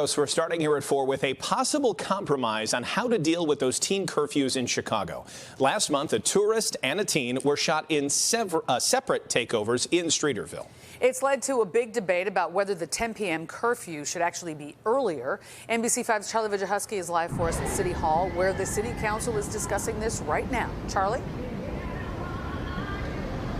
So we're starting here at 4 with a possible compromise on how to deal with those teen curfews in Chicago. Last month, a tourist and a teen were shot in separate takeovers in Streeterville. It's led to a big debate about whether the 10 p.m. curfew should actually be earlier. NBC5's Charlie Wojciechowski is live for us at City Hall, where the City Council is discussing this right now. Charlie?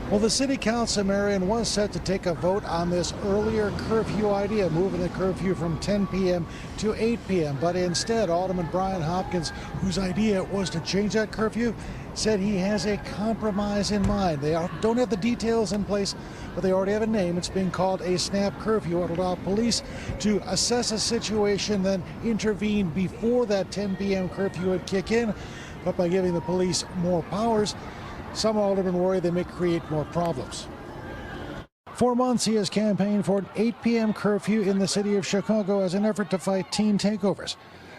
Well, the City Council, Marion, was set to take a vote on this earlier curfew idea, moving the curfew from 10 p.m. to 8 p.m. But instead, Alderman Brian Hopkins, whose idea was to change that curfew, said he has a compromise in mind. They don't have the details in place, but they already have a name. It's being called a snap curfew. It will allow police to assess a situation, then intervene before that 10 p.m. curfew would kick in. But by giving the police more powers, some aldermen worry they may create more problems. For months, he has campaigned for an 8 p.m. curfew in the city of Chicago as an effort to fight teen takeovers.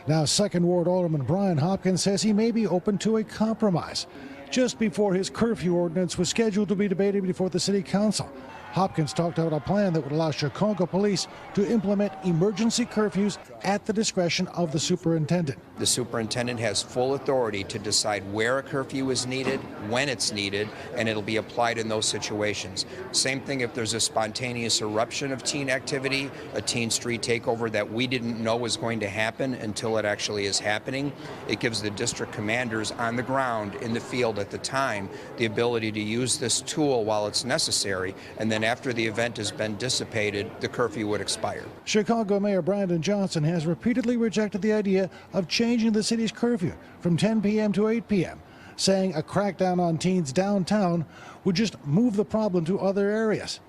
Now, Second Ward Alderman Brian Hopkins says he may be open to a compromise. Just before his curfew ordinance was scheduled to be debated before the City Council, Hopkins talked about a plan that would allow Chicago police to implement emergency curfews at the discretion of the superintendent. The superintendent has full authority to decide where a curfew is needed, when it's needed, and it'll be applied in those situations. Same thing if there's a spontaneous eruption of teen activity, a teen street takeover that we didn't know was going to happen until it actually is happening. It gives the district commanders on the ground in the field at the time the ability to use this tool while it's necessary, and then after the event has been dissipated, the curfew would expire. Chicago Mayor Brandon Johnson has repeatedly rejected the idea of changing the city's curfew from 10 p.m. to 8 p.m., saying a crackdown on teens downtown would just move the problem to other areas.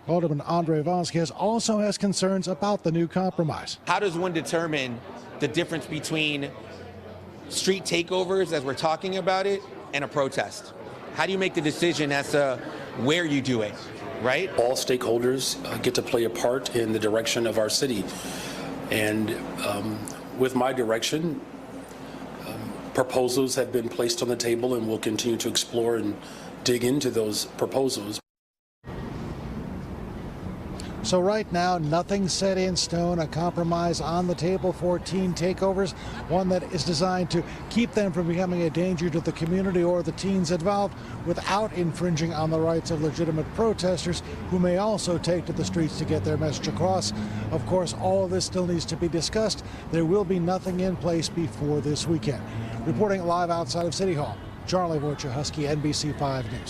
Alderman Andre Vasquez also has concerns about the new compromise. How does one determine the difference between street takeovers, as we're talking about it, and a protest? How do you make the decision as to where you do it, right? All stakeholders get to play a part in the direction of our city. And with my direction, proposals have been placed on the table, and we'll continue to explore and dig into those proposals. So right now, nothing set in stone, a compromise on the table for teen takeovers, one that is designed to keep them from becoming a danger to the community or the teens involved without infringing on the rights of legitimate protesters who may also take to the streets to get their message across. Of course, all of this still needs to be discussed. There will be nothing in place before this weekend. Reporting live outside of City Hall, Charlie Wojciechowski, NBC5 News.